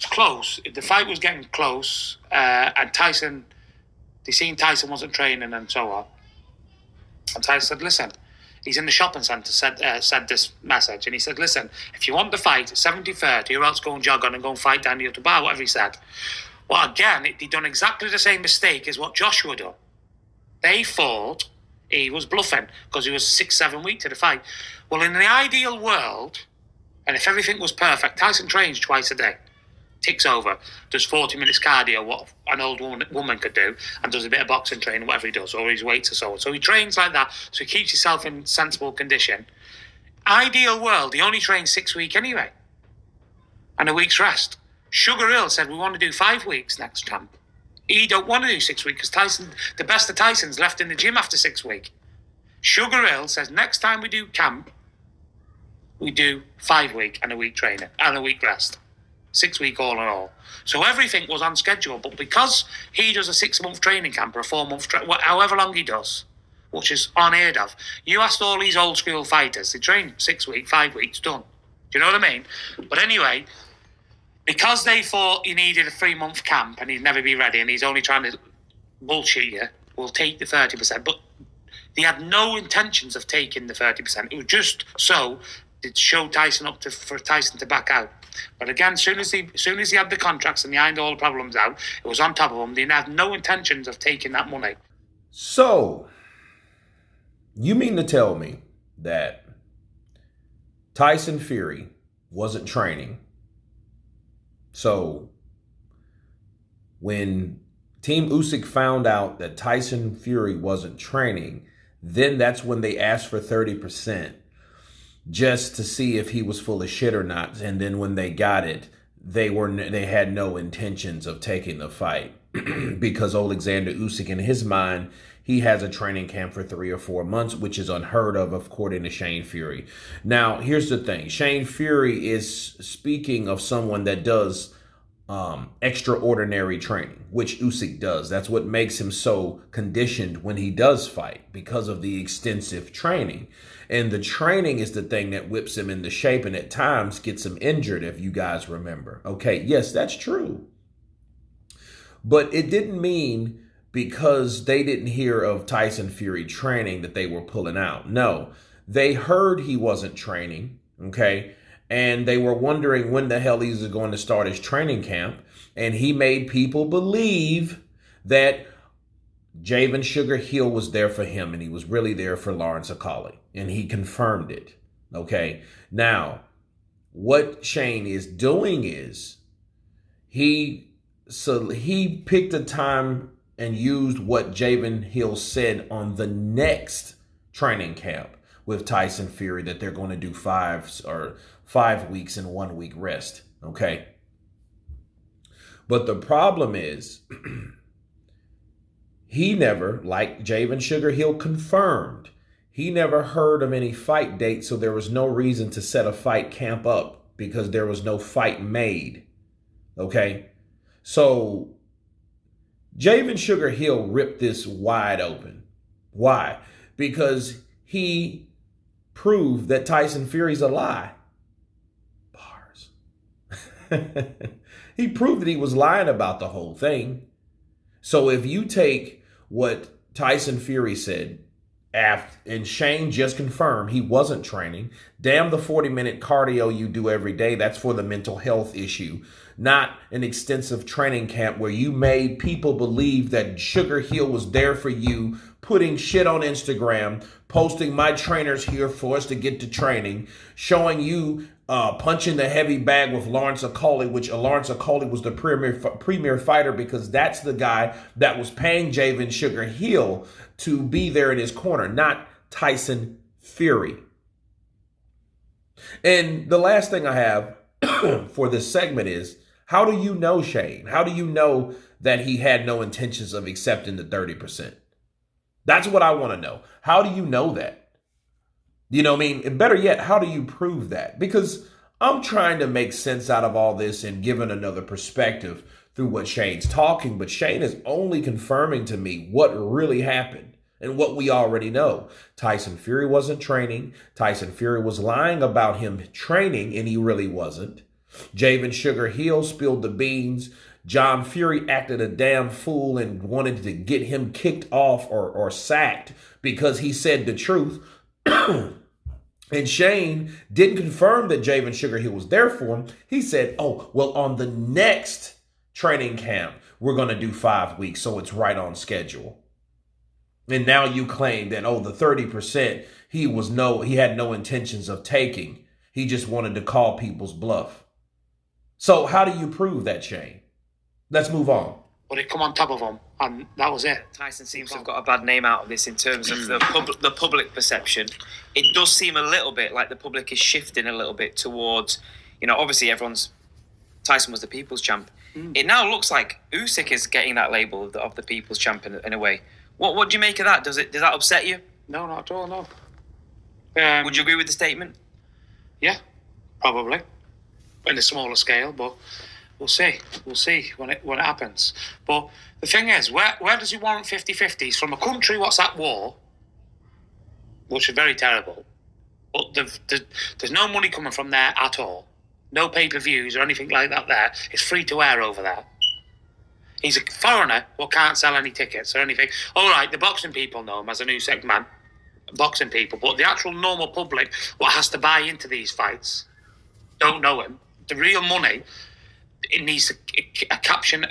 was close. The fight was getting close, and Tyson, they seen Tyson wasn't training and so on. And Tyson said, listen, he's in the shopping centre, said this message. And he said, listen, if you want the fight, 70-30, or else go and jog on and go and fight down the other bar, whatever he said. Well, again, he'd done exactly the same mistake as what Joshua done. They thought he was bluffing because he was 6-7 weeks to the fight. Well, in the ideal world, and if everything was perfect, Tyson trains twice a day. Ticks over, does 40 minutes cardio, what an old woman could do, and does a bit of boxing training, whatever he does, or his weights or so on. So he trains like that, so he keeps himself in sensible condition. Ideal world, he only trains 6 weeks anyway, and a week's rest. Sugar Hill said, we want to do 5 weeks next camp. He don't want to do 6 weeks, because Tyson, the best of Tyson's left in the gym after 6 weeks. Sugar Hill says, next time we do camp, we do 5 weeks and a week training, and a week rest. 6 week all in all. So everything was on schedule, but because he does a 6-month training camp or a 4-month, however long he does, which is unheard of. You asked all these old school fighters, they train 6 weeks, 5 weeks, done. Do you know what I mean? But anyway, because they thought he needed a 3-month camp and he'd never be ready and he's only trying to bullshit you, we'll take the 30%. But they had no intentions of taking the 30%. It was just so to show Tyson up for Tyson to back out. But again, as soon as he had the contracts and he ironed all the problems out, it was on top of him. They had no intentions of taking that money. So, you mean to tell me that Tyson Fury wasn't training? So, when Team Usyk found out that Tyson Fury wasn't training, then that's when they asked for 30%. Just to see if he was full of shit or not. And then when they got it, they had no intentions of taking the fight because Alexander Usyk, in his mind, he has a training camp for 3 or 4 months, which is unheard of according to Shane Fury. Now, here's the thing. Shane Fury is speaking of someone that does extraordinary training, which Usyk does. That's what makes him so conditioned when he does fight, because of the extensive training. And the training is the thing that whips him into shape and at times gets him injured, if you guys remember. Okay, yes, that's true. But it didn't mean because they didn't hear of Tyson Fury training that they were pulling out. No, they heard he wasn't training, okay? And they were wondering when the hell he was going to start his training camp. And he made people believe that Javen Sugar Hill was there for him, and he was really there for Lawrence Akali. And he confirmed it. Okay. Now, what Shane is doing is he picked a time and used what Javen Hill said on the next training camp with Tyson Fury, that they're going to do 5 weeks and 1 week rest. Okay. But the problem is he never, like Javen Sugar Hill confirmed, he never heard of any fight date. So there was no reason to set a fight camp up because there was no fight made. Okay. So Javen Sugar Hill ripped this wide open. Why? Because he proved that Tyson Fury's a lie. Bars. He proved that he was lying about the whole thing. So if you take what Tyson Fury said, and Shane just confirmed he wasn't training, damn the 40-minute cardio you do every day, that's for the mental health issue, not an extensive training camp where you made people believe that Sugar Hill was there for you, putting shit on Instagram, posting my trainers here for us to get to training, showing you punching the heavy bag with Lawrence Akali, which Lawrence Akali was the premier fighter because that's the guy that was paying Javen Sugar Hill to be there in his corner, not Tyson Fury. And the last thing I have for this segment is, how do you know Shane? How do you know that he had no intentions of accepting the 30%? That's what I want to know. How do you know that? You know what I mean? And better yet, how do you prove that? Because I'm trying to make sense out of all this and giving another perspective through what Shane's talking, but Shane is only confirming to me what really happened and what we already know. Tyson Fury wasn't training. Tyson Fury was lying about him training, and he really wasn't. Javen Sugar Hill spilled the beans. John Fury acted a damn fool and wanted to get him kicked off or sacked because he said the truth. And Shane didn't confirm that Javen Sugar Hill was there for him. He said, oh, well, on the next training camp, we're going to do 5 weeks, so it's right on schedule. And now you claim that, oh, the 30% he had no intentions of taking. He just wanted to call people's bluff. So how do you prove that, Shane? Let's move on. But it come on top of him, and that was it. Tyson seems to have got a bad name out of this in terms of the public perception. It does seem a little bit like the public is shifting a little bit towards, obviously Tyson was the people's champ. It now looks like Usyk is getting that label of the people's champ in a way. What do you make of that? Does that upset you? No, not at all, no. Would you agree with the statement? Yeah, probably. In a smaller scale, but we'll see. We'll see when it happens. But the thing is, where does he warrant 50-50s? From a country what's at war, which is very terrible, but there's no money coming from there at all. No pay-per-views or anything like that there. It's free to air over there. He's a foreigner who can't sell any tickets or anything. All right, the boxing people know him as a Usyk man, boxing people, but the actual normal public, what has to buy into these fights, don't know him. The real money, it needs a caption,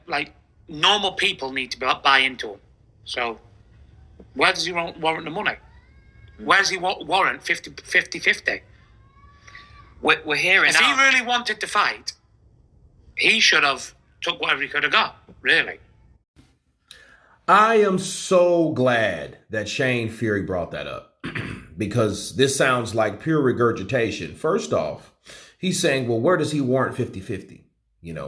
like normal people need to buy into him. So where does he warrant the money? Where does he warrant 50-50? We're hearing if he really wanted to fight, he should have took whatever he could have got, really. I am so glad that Shane Fury brought that up because this sounds like pure regurgitation. First off, he's saying, well, where does he warrant 50-50?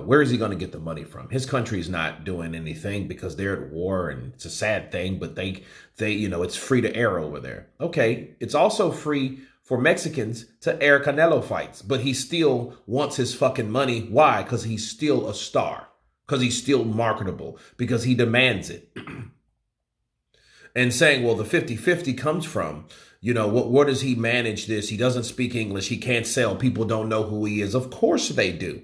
Where is he going to get the money from? His country's not doing anything because they're at war and it's a sad thing, but they it's free to air over there. Okay, it's also free for Mexicans to air Canelo fights, but he still wants his fucking money. Why? Because he's still a star, because he's still marketable, because he demands it. And saying, well, the 50-50 comes from, where does he manage this? He doesn't speak English. He can't sell. People don't know who he is. Of course they do.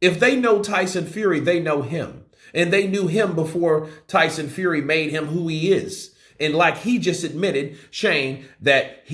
If they know Tyson Fury, they know him. And they knew him before Tyson Fury made him who he is. And like he just admitted, Shane, that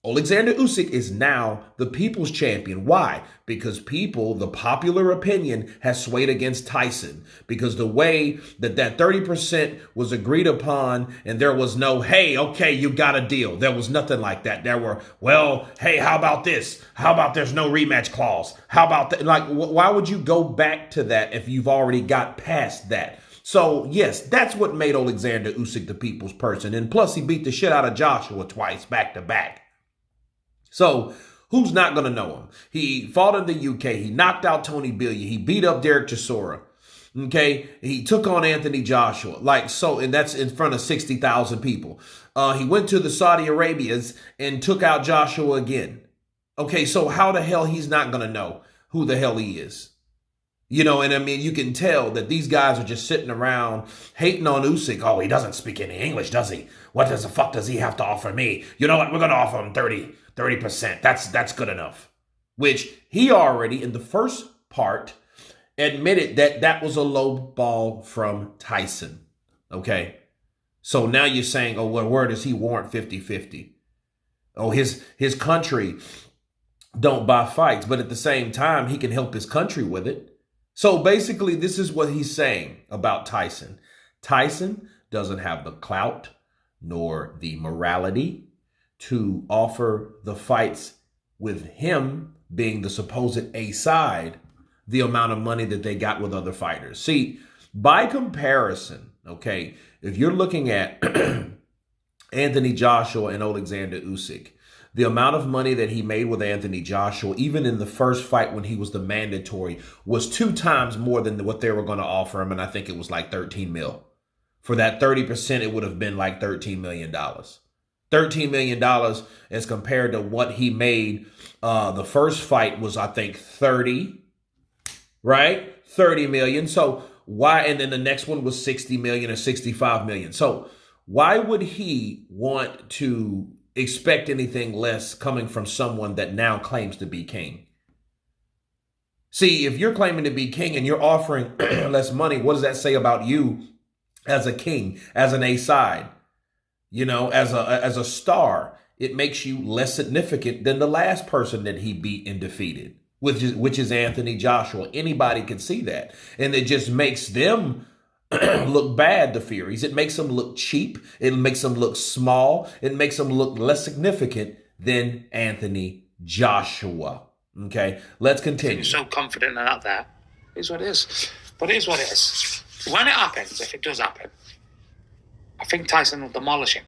Alexander Usyk is now the people's champion. Why? Because the popular opinion has swayed against Tyson. Because the way that 30% was agreed upon and there was no, hey, okay, you got a deal. There was nothing like that. There were, well, hey, how about this? How about there's no rematch clause? How about that? Like, why would you go back to that if you've already got past that? So, yes, that's what made Alexander Usyk the people's person. And plus, he beat the shit out of Joshua twice back to back. So who's not going to know him? He fought in the UK. He knocked out Tony Billion. He beat up Derek Chisora. Okay. He took on Anthony Joshua. And that's in front of 60,000 people. He went to the Saudi Arabians and took out Joshua again. Okay. So how the hell he's not going to know who the hell he is? And I mean, you can tell that these guys are just sitting around hating on Usyk. Oh, he doesn't speak any English, does he? What the fuck does he have to offer me? You know what? We're going to offer him 30%. That's good enough. Which he already, in the first part, admitted that was a low ball from Tyson. Okay? So now you're saying, oh, well, where does he warrant 50-50? Oh, his country don't buy fights, but at the same time, he can help his country with it. So basically, this is what he's saying about Tyson. Tyson doesn't have the clout nor the morality to offer the fights with him being the supposed A side, the amount of money that they got with other fighters. See, by comparison, okay, if you're looking at Anthony Joshua and Alexander Usyk, the amount of money that he made with Anthony Joshua, even in the first fight when he was the mandatory, was 2 times more than what they were going to offer him. And I think it was like 13 mil. For that 30%, it would have been like $13 million. $13 million as compared to what he made. The first fight was, I think, 30, right? 30 million. So why? And then the next one was 60 million or 65 million. So why would he want to expect anything less coming from someone that now claims to be king? See, if you're claiming to be king and you're offering less money, what does that say about you as a king, as an A side? You know, as a star, it makes you less significant than the last person that he beat and defeated, which is Anthony Joshua. Anybody can see that. And it just makes them look bad, the Furies. It makes them look cheap. It makes them look small. It makes them look less significant than Anthony Joshua. Okay, let's continue. You're so confident in that there. It is what it is. But it is what it is. When it happens, if it does happen, I think Tyson will demolish him.